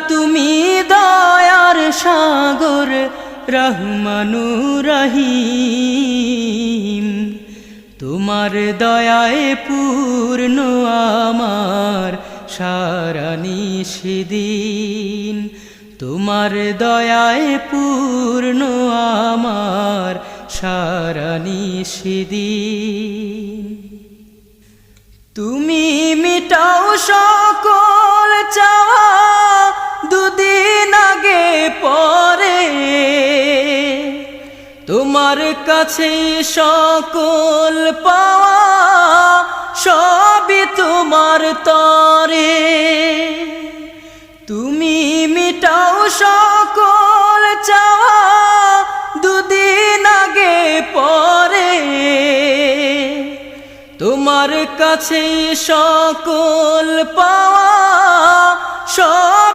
তুমি দয়ার সাগর রহমানুর রহিম। তোমার দয়ায় পূর্ণ আমার সারা নিশিদিন। তোমার দয়ায় পূর্ণ আমার সারা নিশিদিন। তুমি মিটাও সকল চাওয়া দুদিন আগে পরে। তোমার কাছে সকল পাওয়া সবই তোমার তরে। তুমি মিটাও সকল চাওয়া দুদিন আগে পরে। তোমার কাছে সকল পাওয়া সব